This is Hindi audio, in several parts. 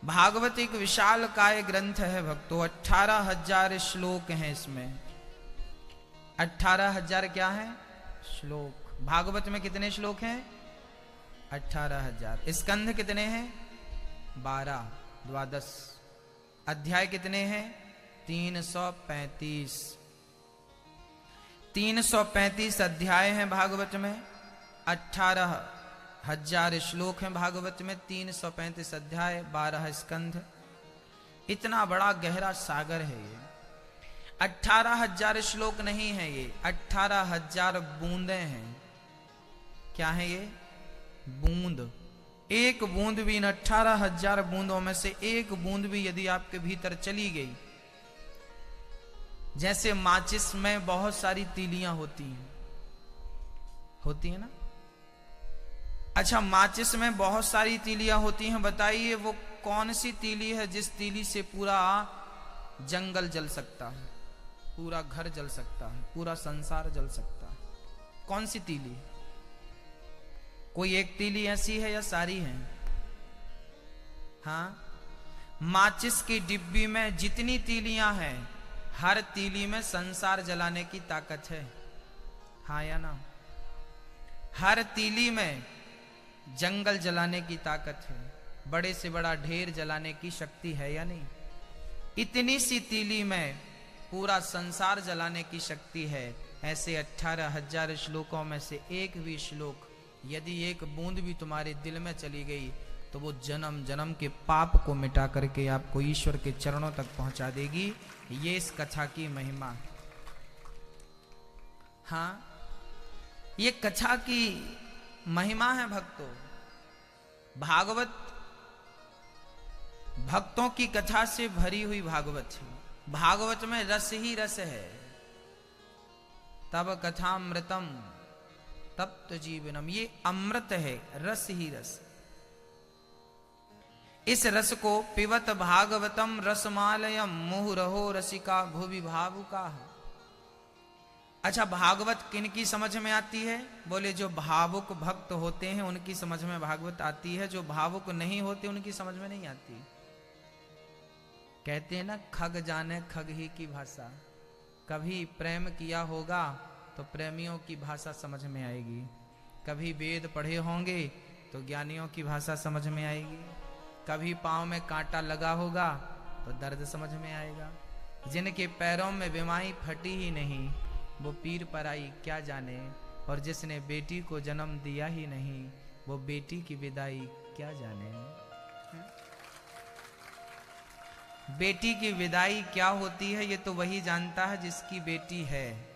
भागवत एक विशाल काय ग्रंथ है भक्तों। 18,000 श्लोक हैं इसमें। 18,000 क्या है श्लोक। भागवत में कितने श्लोक हैं? 18,000। स्कंध कितने हैं? 12 द्वादश। अध्याय कितने हैं? 335। 335 अध्याय हैं भागवत में। 18,000 श्लोक हैं भागवत में। 335 अध्याय, 12 स्कंध। इतना बड़ा गहरा सागर है ये। 18,000 श्लोक नहीं है ये, 18,000 बूंदे हैं। क्या है ये? बूंद। एक बूंद भी, इन 18,000 बूंदों में से एक बूंद भी यदि आपके भीतर चली गई, जैसे माचिस में बहुत सारी तीलियां होती है ना। अच्छा, माचिस में बहुत सारी तीलियां होती हैं, बताइए वो कौन सी तीली है जिस तीली से पूरा जंगल जल सकता है, पूरा घर जल सकता है, पूरा संसार जल सकता है? कौन सी तीली? कोई एक तीली ऐसी है या सारी है? हाँ, माचिस की डिब्बी में जितनी तीलियां हैं, हर तीली में संसार जलाने की ताकत है। हाँ या ना? हर तीली में जंगल जलाने की ताकत है, बड़े से बड़ा ढेर जलाने की शक्ति है या नहीं? इतनी सी तीली में पूरा संसार जलाने की शक्ति है। ऐसे 18,000 श्लोकों में से एक भी श्लोक यदि एक बूंद भी तुम्हारे दिल में चली गई तो वो जन्म जन्म के पाप को मिटा करके आपको ईश्वर के चरणों तक पहुंचा देगी। ये इस कथा की महिमा। हाँ, ये कथा की महिमा है भक्तों। भागवत भक्तों की कथा से भरी हुई भागवत है। भागवत में रस ही रस है। तब कथामृतम तप्त जीवनम, ये अमृत है, रस ही रस। इस रस को पिबत भागवतम रसमालयम मुहुरहो रसिका भुवि भावुका। अच्छा, भागवत किन की समझ में आती है? बोले जो भावुक भक्त होते हैं उनकी समझ में भागवत आती है, जो भावुक नहीं होते उनकी समझ में नहीं आती। कहते हैं ना, खग जाने खग ही की भाषा। कभी प्रेम किया होगा तो प्रेमियों की भाषा समझ में आएगी, कभी वेद पढ़े होंगे तो ज्ञानियों की भाषा समझ में आएगी, कभी पांव में कांटा लगा होगा तो दर्द समझ में आएगा। जिनके पैरों में बीमारी फटी ही नहीं वो पीर पराई क्या जाने, और जिसने बेटी को जन्म दिया ही नहीं वो बेटी की विदाई क्या जाने। बेटी की विदाई क्या होती है ये तो वही जानता है जिसकी बेटी है।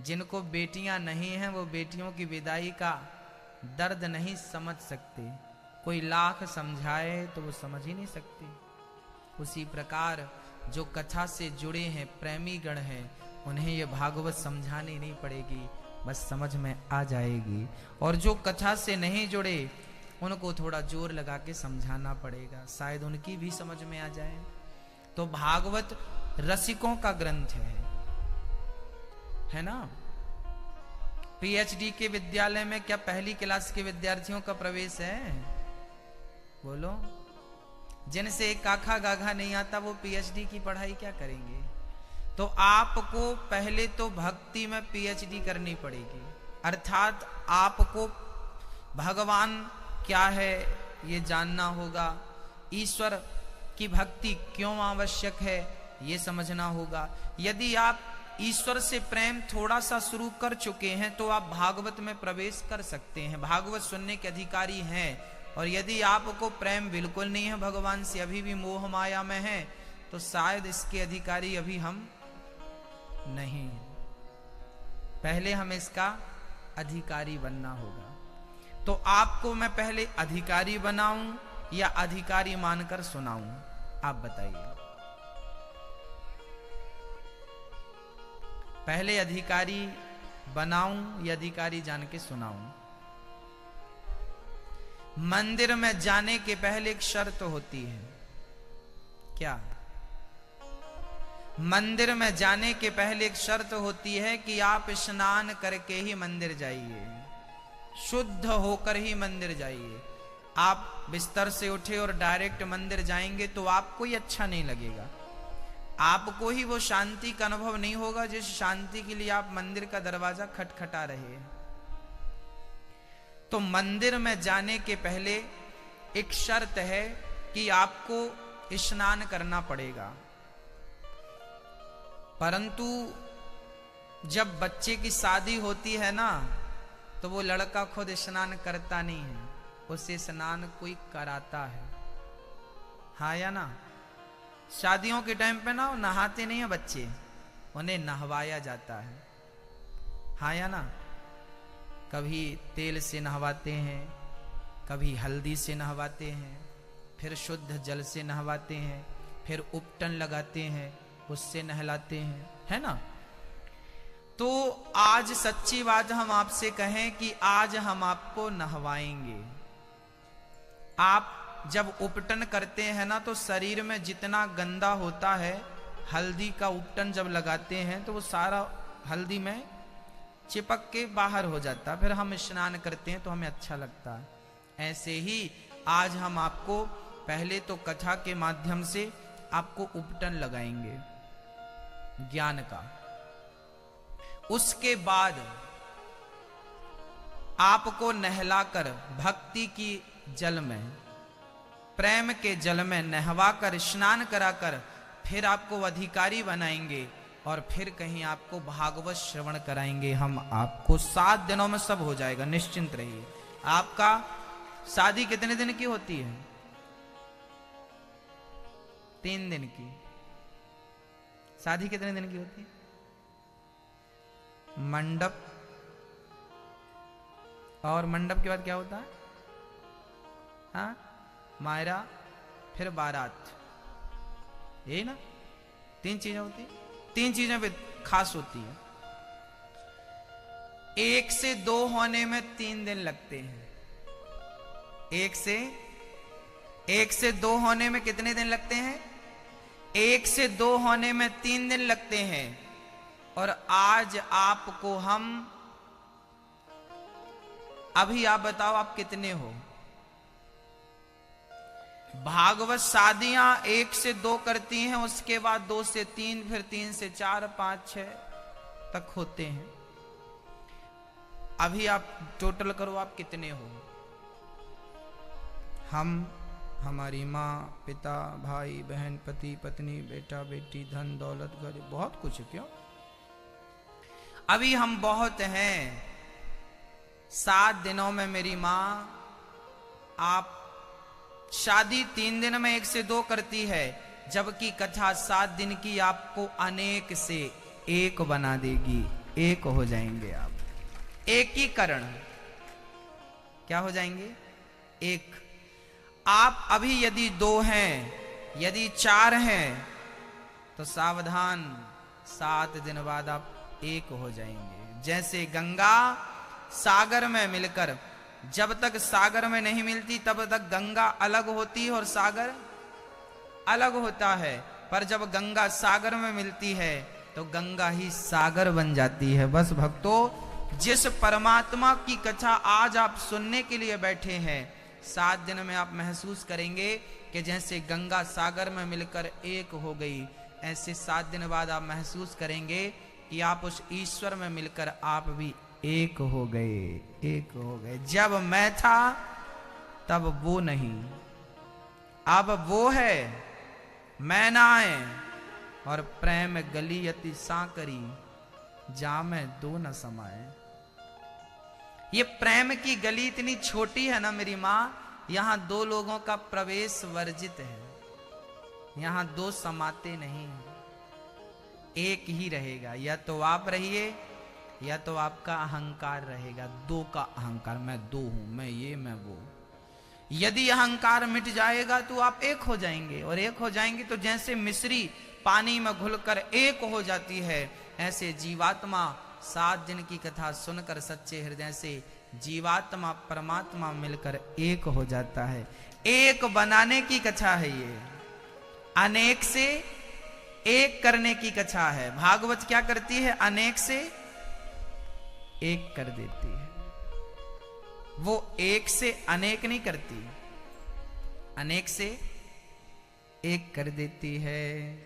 जिनको बेटियां नहीं हैं वो बेटियों की विदाई का दर्द नहीं समझ सकते। कोई लाख समझाए तो वो समझ ही नहीं सकते। उसी प्रकार जो कथा से जुड़े हैं, प्रेमी गण हैं, उन्हें ये भागवत समझानी नहीं पड़ेगी, बस समझ में आ जाएगी। और जो कथा से नहीं जुड़े उनको थोड़ा जोर लगा के समझाना पड़ेगा, शायद उनकी भी समझ में आ जाए। तो भागवत रसिकों का ग्रंथ है ना। पीएचडी के विद्यालय में क्या पहली क्लास के विद्यार्थियों का प्रवेश है? बोलो। जिनसे एक काखा गाघा नहीं आता वो पीएचडी की पढ़ाई क्या करेंगे? तो आपको पहले तो भक्ति में पीएचडी करनी पड़ेगी, अर्थात आपको भगवान क्या है ये जानना होगा, ईश्वर की भक्ति क्यों आवश्यक है ये समझना होगा। यदि आप ईश्वर से प्रेम थोड़ा सा शुरू कर चुके हैं तो आप भागवत में प्रवेश कर सकते हैं, भागवत सुनने के अधिकारी हैं। और यदि आपको प्रेम बिल्कुल नहीं है भगवान से, अभी भी मोह माया में है, तो शायद इसके अधिकारी अभी हम नहीं हैं। पहले हमें इसका अधिकारी बनना होगा। तो आपको मैं पहले अधिकारी बनाऊं या अधिकारी मानकर सुनाऊं? आप बताइए। पहले अधिकारी बनाऊं या अधिकारी जान के सुनाऊं? मंदिर में जाने के पहले एक शर्त होती है। क्या? मंदिर में जाने के पहले एक शर्त होती है कि आप स्नान करके ही मंदिर जाइए, शुद्ध होकर ही मंदिर जाइए। आप बिस्तर से उठे और डायरेक्ट मंदिर जाएंगे तो आपको ही अच्छा नहीं लगेगा, आपको ही वो शांति का अनुभव नहीं होगा जिस शांति के लिए आप मंदिर का दरवाजा खटखटा रहे हैं। तो मंदिर में जाने के पहले एक शर्त है कि आपको स्नान करना पड़ेगा। परंतु जब बच्चे की शादी होती है ना, तो वो लड़का खुद स्नान करता नहीं है, उसे स्नान कोई कराता है। हाँ या ना? शादियों के टाइम पे ना नहाते नहीं है बच्चे, उन्हें नहवाया जाता है। हाँ या ना? कभी तेल से नहवाते हैं, कभी हल्दी से नहवाते हैं, फिर शुद्ध जल से नहवाते हैं, फिर उपटन लगाते हैं, उससे नहलाते हैं, है ना? तो आज सच्ची बात हम आपसे कहें कि आज हम आपको नहवाएंगे। आप जब उपटन करते हैं ना, तो शरीर में जितना गंदा होता है, हल्दी का उपटन जब लगाते हैं तो वो सारा हल्दी में चिपक के बाहर हो जाता है। फिर हम स्नान करते हैं तो हमें अच्छा लगता है। ऐसे ही आज हम आपको पहले तो कथा के माध्यम से आपको उपटन लगाएंगे ज्ञान का। उसके बाद आपको नहलाकर भक्ति की जल में, प्रेम के जल में नहवाकर स्नान कराकर फिर आपको अधिकारी बनाएंगे और फिर कहीं आपको भागवत श्रवण कराएंगे हम आपको। 7 दिनों में सब हो जाएगा, निश्चिंत रहिए। आपका शादी कितने दिन की होती है? 3 दिन की। शादी कितने दिन की होती है? मंडप, और मंडप के बाद क्या होता है? हाँ, मायरा, फिर बारात, यही ना? 3 चीजें होती है। 3 चीजें भी खास होती है। 1 से 2 होने में 3 दिन लगते हैं। 1 से 2 होने में कितने दिन लगते हैं? 1 से 2 होने में 3 दिन लगते हैं। और आज आपको हम, अभी आप बताओ आप कितने हो? भागवत शादियां 1 से 2 करती हैं, उसके बाद 2 से 3, फिर 3 से 4, 5, 6 तक होते हैं। अभी आप टोटल करो आप कितने हो? हम, हमारी माँ, पिता, भाई, बहन, पति, पत्नी, बेटा, बेटी, धन, दौलत, घर, बहुत कुछ है। क्यों? अभी हम बहुत हैं। 7 दिनों में मेरी माँ, आप शादी 3 दिन में 1 से 2 करती है, जबकि कथा 7 दिन की आपको अनेक से 1 बना देगी। 1 हो जाएंगे आप। एकीकरण, क्या हो जाएंगे? 1। आप अभी यदि 2 हैं, यदि 4 हैं, तो सावधान, 7 दिन बाद आप 1 हो जाएंगे। जैसे गंगा सागर में मिलकर, जब तक सागर में नहीं मिलती तब तक गंगा अलग होती है और सागर अलग होता है, पर जब गंगा सागर में मिलती है तो गंगा ही सागर बन जाती है। बस भक्तों, जिस परमात्मा की कथा आज आप सुनने के लिए बैठे हैं, 7 दिन में आप महसूस करेंगे कि जैसे गंगा सागर में मिलकर 1 हो गई, ऐसे 7 दिन बाद आप महसूस करेंगे कि आप उस ईश्वर में मिलकर आप भी 1 हो गए। 1 हो गए। जब मैं था तब वो नहीं, अब वो है, मैं ना आए। और प्रेम गली अति सांकरी, जा में 2 न समाए। ये प्रेम की गली इतनी छोटी है ना मेरी माँ, यहां 2 लोगों का प्रवेश वर्जित है। यहां 2 समाते नहीं है, 1 ही रहेगा। या तो आप रहिए या तो आपका अहंकार रहेगा। 2 का अहंकार, मैं 2 हूं, मैं ये, मैं वो। यदि अहंकार मिट जाएगा तो आप 1 हो जाएंगे। और 1 हो जाएंगे तो जैसे मिश्री पानी में घुलकर 1 हो जाती है, ऐसे जीवात्मा 7 दिन की कथा सुनकर सच्चे हृदय से जीवात्मा परमात्मा मिलकर 1 हो जाता है। 1 बनाने की कथा है ये, अनेक से 1 करने की कथा है। भागवत क्या करती है? अनेक से 1 कर देती है। वो 1 से अनेक नहीं करती, अनेक से एक कर देती है।